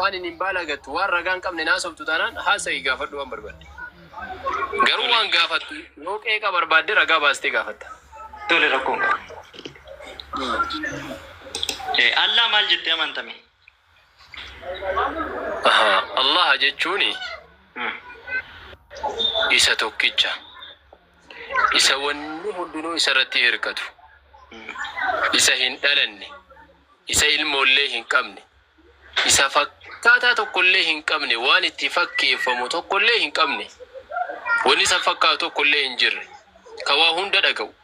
afaan inni baalagattu waan ragaan qabne naasoftu taanaan haasa'ii gaafadhu waan barbaadde. Garuu waan gaafattu yoo qeeqa barbaadde ragaa baastee gaafatta. Tole rakkoon. Allah maal jettee amantame? Allah jechuuni isa tokkicha. Isa wanni hundinuu isa irratti hirkatu. Isa hin dhalanne. Isa ilmoollee hin qabne. Isa fakkaataa tokkollee hin qabne. Waan itti fakkeeffamu tokkollee hin qabne. Wanni isa fakkaatu tokkollee hin jirre. Ka waa hunda dhaga'u.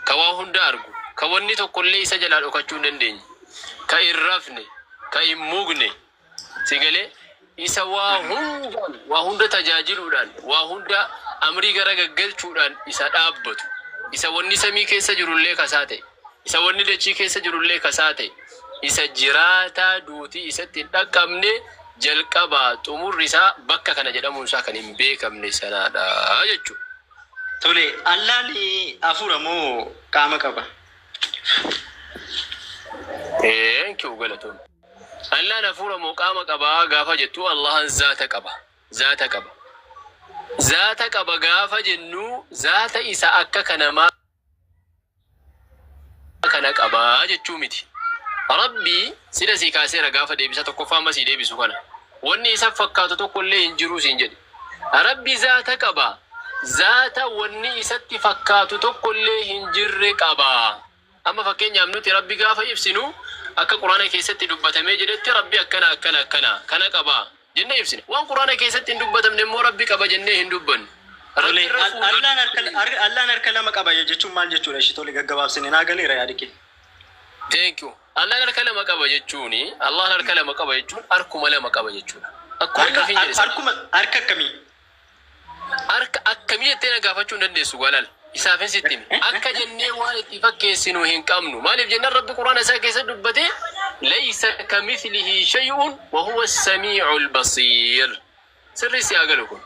Ka waa hunda argu. Ka wanni tokkollee isa jalaa dhokachuu hin dandeenye. Ka hin rafne. Ka hin mugne. Sigalee isa waa hunda tajaajiluudhaan, waa hunda amrii gara gaggalchuudhaan isa dhaabbatu. Isa wanni samii keessa jirullee kasaa ta'e. Isa wanni dachii keessa jirullee kasaa ta'e. Isa jiraataa duutii isatti hin dhaqqabne jalqabaa xumurri isaa bakka kana jedhamuun isaa kan hin beekamne sanaadha jechuudha. Tole, Allaan hafuura moo qaama qaba? Eenyuu galatoon. Allaan hafuura moo qaama qaba gaafa jettu Allahan zaata qaba. Zaata qaba. Zaata qaba gaafa jennu zaata isa akka kanamaa kana qaba jechuu miti. Rabbi sida si kaaseera gaafa deebisa tokkoffaa amma si deebisu kana. Wanni isa fakkaatu tokkollee hin jiru siin jedhe. Rabbi zaata qaba. Zaata wanni isatti fakkaatu tokkollee hin jirre qaba. Amma fakkeenyaaf nuti Rabbi gaafa ibsinu akka Quraana keessatti dubbatamee jedhetti Rabbi akkana kana qaba jennee ibsine. Waan Quraana keessatti hin dubbatamne immoo Rabbi qaba jennee hin dubbanne. Allaan harka lama qaba jechuun maal jechuudha? Ishii tole gaggabaabsine naa galeera yaadike. Thank you. Allaan harka lama qaba jechuuni. Allaan harka lama qaba jechuun harkuma lama qaba jechuudha. Harka akkamii? Harka akkamii jettee na gaafachuu hin dandeessu walaal. Isaafin sitti akka jennee waan itti fakkeessinu hin qabnu. Maaliif jennaan Rabbi Quraana isaa keessa dubbate laysa kamithlihi shay'un wa huwa as-sami'ul basir. Sirri si agalu kun.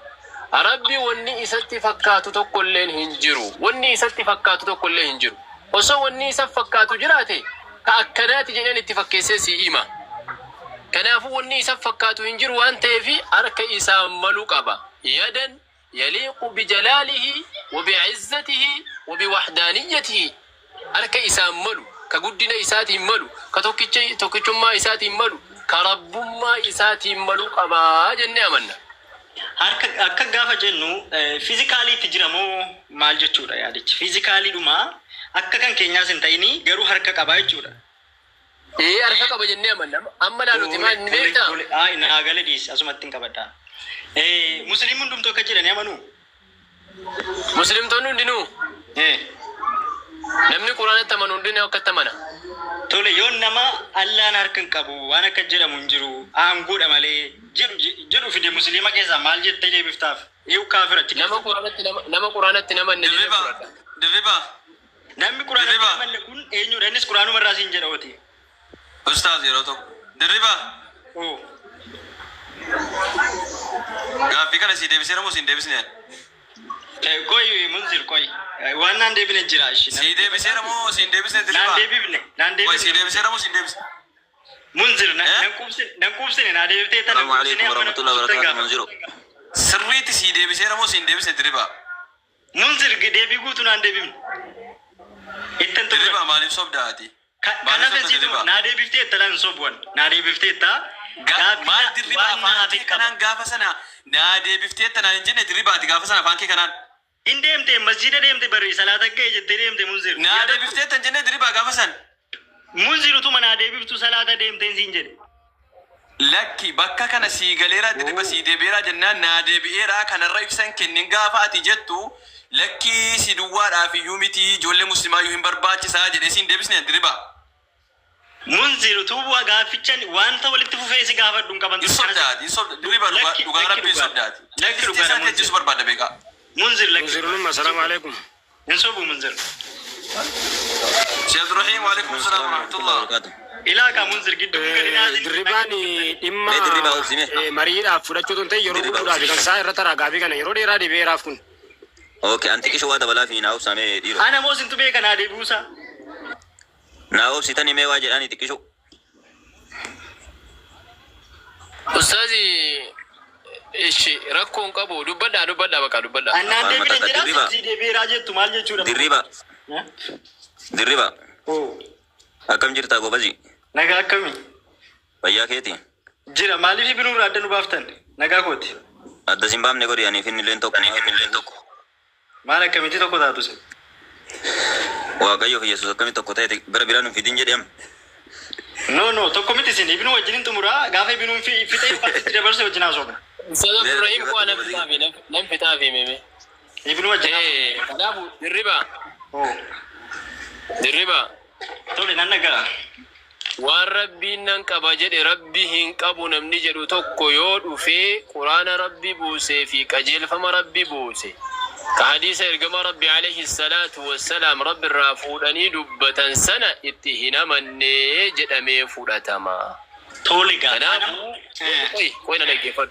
Rabbi wanni isatti fakkaatu tokkolleen hin jiru. Wanni isatti fakkaatu tokkollee hin jiru. Osoo wanni isa fakkaatu jiraate ka akkanaati jedhan itti fakkeessee si hima. Kanaafuu wanni isa fakkaatu hin jiru waan ta'eef harka isaa malu qaba. Yadan يليق بجلاله وبعزته وبوحدانيته أرك إسام ملو كجدنا إساتي ملو كتوكيتشما إساتي ملو كربما إساتي ملو قبا جنة أمنا أرك جافا جنو فيزيكالي تجرمو مال جتورا يعني فيزيكالي دوما أرك كان كينيا سنتيني جرو هرك قبا جتورا إيه أرك قبا جنة أمنا أما لا نتيما نبيتا إن أقل ديس أسمعتين كبدا Muslimun dum tokko jiran yamanu. Muslimtoonni hundinuu. Namni Quraanatti amanu hundinuu akka tamana. Tole yoon nama Allaan harkan qabu waan akka jedhamu hin jiru aangoodha malee jedhu fide muslima keessa maal jettee deebiftaaf? Eewu kaafirachi. Nama Quraanatti nama inni jedhu. Dirriba. Namni Quraanatti namanne kun eenyudha? Innis Quraanuma irraa siin jedha ooti. Ustaaz yeroo tokko. Dirriba. Gaaffii kana si deebisee moo si hin deebisneen? Koy Munzir koy. Waan naan deebine jira ishi. Si deebisee moo si hin deebisne dirriba? Naan deebifne. Si deebisee moo si hin deebisne? Munzir nan kuubsine naa deebiftee tana. Assalamu alaikum warahmatullahi wabarakatuh Munziru. Sirriitti si deebisee moo si hin deebisne dirriba? Munzir deebii guutuu naan deebifne. Ittan ture. Dirriba maaliif sobdaati? Kana fesitu naa deebiftee talaan sobwan. Naa deebiftee taa. Maal dirriba afaan kee kanaan gaafa sana naa deebiftee tanaan hin jenne dirribaati gaafa sana afaan kee kanaan. In deemte masjida deemte bari salaata ga'e jettee deemte Munzir. Naa deebiftee tan jenne dirribaa gaafa san. Munzir utuma naa deebiftu salaata deemte siin jedhe. Lakki bakka kana sii galeeraa dirriba sii deebi'eeraa jennaan naa deebi'eeraa kanarra ibsan kennin gaafa ati jettu lakki si duwwaadhaaf iyyuu miti ijoollee muslimaa iyyuu hin barbaachisaa jedhee siin deebisne dirribaa. Munzir tuwa gaafichan wanta walitti fufee si gaafadhu qaban sobdaati dirriba dhugaa rabbii sobdaati. Lakki dhugaa isaa jechuun barbaada beekaa. Munzir lakki. Munzirun assalamu alaikum. Insobu Munzir. Sheikh Ibrahim wa alaikum assalam wa rahmatullah. Ilaka Munzir giddu dirribani dhimma mariidhaaf fudhachuutu ta'e yeroo guddaadhaaf kan isaa irra taraa gaafii kana yeroo dheeraa deebi'eeraaf kun. Okay, anti kisho wada balaa fi naa'u samee dhiiro. Ana moosintu beeka naa deebiuusa. Naa'u sitani mee waa jedhani xiqqisho. Ustazi ishi rakkoon qabu dubbadhaa bakka dubbadhaa. Annaan deebiin jedhaa si deebiiraa jettu maal jechuudha? Dirriba. Akkam jirta gobazi? Nagaa akkamii? Fayyaa keeti? Jira maaliif binuurraa adda nu baaftan? Nagaa kooti. Adda sin baafne godhi ani finni leen tokko. Maal akkamitti tokko taatu sin? Waaqayyo fi Yesuus akkamitti tokko ta'e bira biraan hin fidin jedham. No tokko miti sin ibnu wajjin xumuraa gaafa ibnuun fixee fatti dabarse wajjin haasofna. Sada Ibrahim ko nam fitaafi meme. Ibnu wajjin. Kanaafuu dirriba. Oh. Dirriba. Tole nan nagaa. Waan rabbiin nan qaba jedhe rabbi hin qabu namni jedhu tokko yoo dhufee quraana rabbi buusee fi qajeelfama rabbi buuse. كحديث إرجم ربي عليه الصلاة والسلام رب الرافودني دبة سنة اتهنا من جدمي فودتما توليكا أنا وين أنا كيفد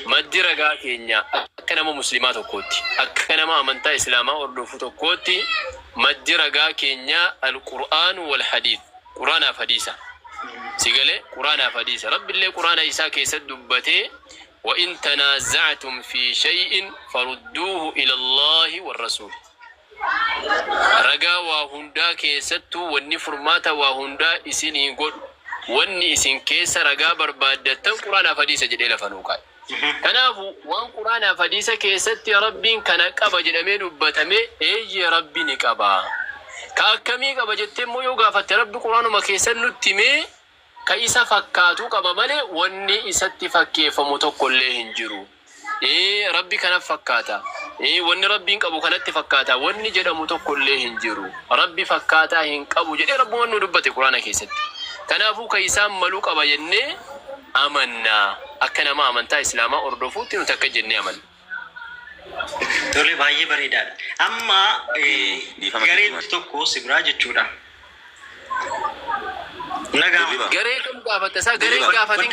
مدي رجع كينيا أكنا ما مسلمات كوتي أكنا ما أمنتا إسلاما وردوفت كوتي مدي رجع كينيا القرآن والحديث قرآن حديثا سيقولي قرآن حديثا رب الله قرآن إساء كيسد دبته وإن تنازعتم في شيء فردوه إلى الله والرسول رجا وهندا كيستو والنفرماتا وهندا إسيني قد واني إسين كيس رجا بربادة قرآن فديسة جديلة فنوكاي كنافو وان قرآن فديسة كيست يا ربين كانك أبا جنمي دبتمي إيجي ربي نكابا كاكمي كابا جتمو يوغا فتربي قرآن ما كيسن نتمي كايسا فكاتو قبا مالي واني إساتي فكي فمتوكو اللي هنجرو ربي كان فكاتا واني ربي انقبو كانت فكاتا واني جدا متوكو اللي هنجرو ربي فكاتا هنقبو جدا ربي وانو دبتي قرآن كيست كنافو كايسا ملوك قبا جنة أمنا أكنا ما أمنتا إسلاما أردفو تنو تكا جنة أمن تولي بايي بريدان أما غريب توكو سبراج تشودا Garee kam gaafatte saa garee gaafatin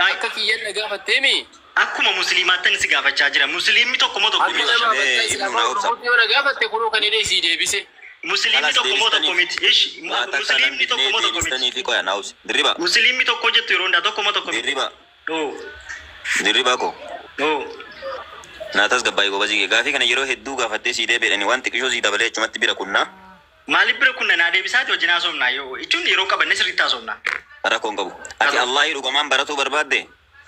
akka kiyyan na gaafatteemi. Akkuma musliimaatti si gaafachaa jira. Musliimni tokko moo tokko miti. Yoo na gaafatte kunoo kan inni si deebise. Musliimni tokko moo tokko miti. Musliimni tokko moo tokko miti. Musliimni tokko jettu yeroo hundaa tokko moo tokko miti. Dirriba ko. Naatas gabbaayii gobazi gaafii kana yeroo hedduu gaafattee si deebi'edhani waan xiqqishoo si dabalee achumatti bira kunnaa. Maaliif bira kunna naa deebisaati wajjin haasofnaa yoo jechuun yeroo qabanne sirriitti haasofnaa. Rakkoon qabu. Ati Allahi dhugamaan baratuu barbaadde?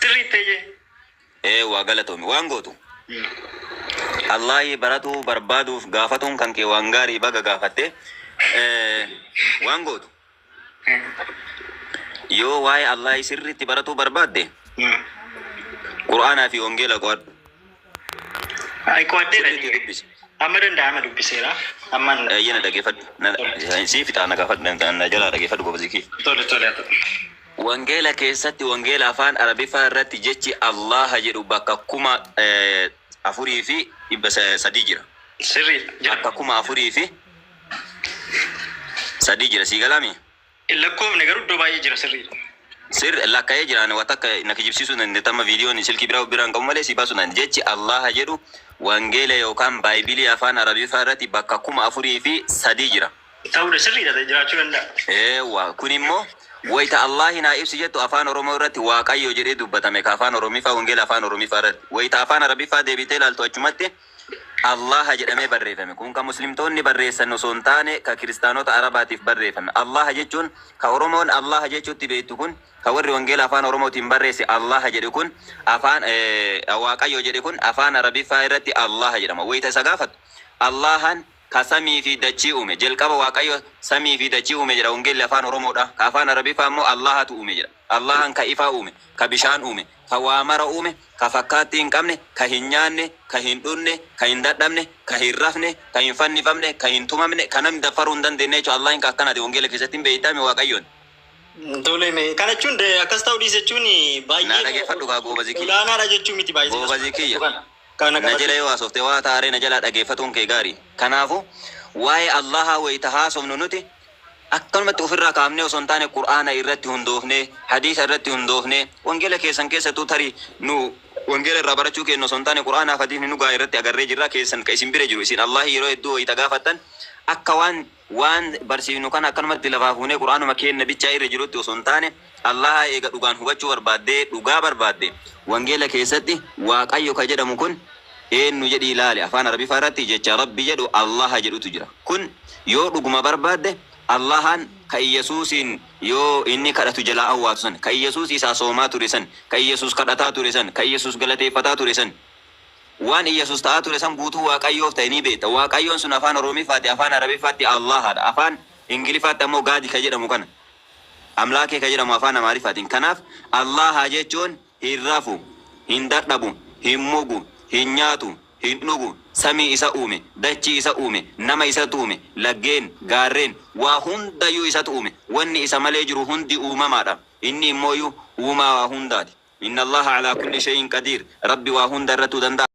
Sirriitti jee. Waa galatoomi waan gootu. Allahi baratuu barbaaduuf gaafatuun kan kee waan gaarii baga gaafatte waan gootu. Yoo waa'ee Allahi sirriitti baratuu barbaadde Qur'aanaa fi Wangeela qo'adhu. Qo'addeedha. Amma danda'ama dubbiseera. Amman yana dhaggeeffadhu. Si fixaana gaafadhu na jalaa dhaggeeffadhu gobazikii. Tole. Wangeela keessatti wangeela afaan Arabiffaa irratti jechi Allah jedhu bakka kuma 4 fi 3 jira. Sirriidha. Bakka kuma 4 fi 3 jira si galami. Lakkoofne garuu iddoo baay'ee jira sirriidha. Sir lakka'ee jiraan watakka na kijibsiisuu dandetama viidiyoon silkii biraan qabu malee si baasuu dandeenye jechi Allah jedhu wangeela yookaan baay'ibilii afaan Arabiffaa irratti bakka kuma 4 fi 3 jira. Ta'uudha sirriidha jiraachuu danda'a. Kun immoo wayita Allahi naa ibsi jettu afaan Oromoo irratti Waaqayyo jedhee dubbatame ka afaan Oromiffaa wangeela afaan Oromiffaa irratti wayita afaan Arabiffaa deebitee ilaaltu achumatti Allah jedhamee barreeffame. Kun ka muslimtoonni barreessan osoo hin taane ka kiristaanota Arabaatiif barreeffame. Allah jechuun ka Oromoon Allah jechuutti beektu kun ka warri wangeela afaan Oromootiin barreesse Allah jedhe kun afaan Waaqayyo jedhe kun afaan Arabiffaa irratti Allah jedhama. Wayita isa gaafatu Allahan ka samii fi dachii uume jalqaba Waaqayyo samii fi dachii uume jedha wangeelli afaan Oromoodha. Ka afaan Arabiffaa immoo Allahatu uume jedha. Allahan ka ifaa uume, ka bishaan uume, ka waa mara uume, ka fakkaatti hin qabne, ka hin nyaanne, ka hin dhunne, ka hin dadhabne, ka hin rafne, ka hin fannifamne, ka hin tumamne, ka namni dafaruu hin dandeenye jechuudha. Allahin ka akkanaati wangeela keessatti hin beeytame Waaqayyoon. Tole kana jechuun akkas ta'uu dhiise jechuun baay'ee naa dhaggeeffadhu kaa goobazikii. Olaanaadha jechuun miti baay'ee. Goobazikii na jala yoo haasofte waa taaree na jala dhaggeeffatuun kee gaarii. Kanaafu waa'ee Allaha wayita haasofnu nuti akkanumatti ofirraa kaafnee osoo hin taane Qur'aana irratti hundoofne, hadiisa irratti hundoofne, wangeela keessan keessattuu tarii nu wangeela irraa barachuu kennu osoo hin taane quraanaa fi hadiisni nu gaa irratti agarree jirra keessan ka isin bira jiru isin Allah yeroo hedduu wayita gaafattan akka waan barsiifnu kan akkanumatti lafaa fuunee quraanuma kenna bichaa irra jirutti osoo hin taane Allah eega dhugaan hubachuu barbaadde dhugaa barbaadde wangeela keessatti waaqayyo ka jedhamu kun eenyu jedhi ilaali afaan arabii irratti jecha rabbi jedhu Allah jedhutu jira kun yoo dhuguma barbaadde Allahan ka Yesuusin yoo inni kadhatu jala awwaatu san ka Yesuus isaa soomaa ture san ka Yesuus kadhataa ture san ka Yesuus galateeffataa ture san waan Yesuus ta'aa ture san guutuu waaqayyoof ta'e ni beekta waaqayyoon sun afaan oromiffaatti afaan arabiffaatti Allahadha afaan ingiliffaatti ammoo gaadi ka jedhamu kana amlaakee ka jedhamu afaan amaariffaatiin kanaaf Allah jechuun hin rafu hin dadhabu hin mugu hin nyaatu hin dhugu samii isa uume dachii isa uume nama isa uume laggeen gaarreen waa hundayyuu isa uume wanni isa malee jiru hundi uumamaadha inni immooyyuu uumaa waa hundaati inna allaha ala kulli shay'in qadir rabbi waa hunda irratti danda'a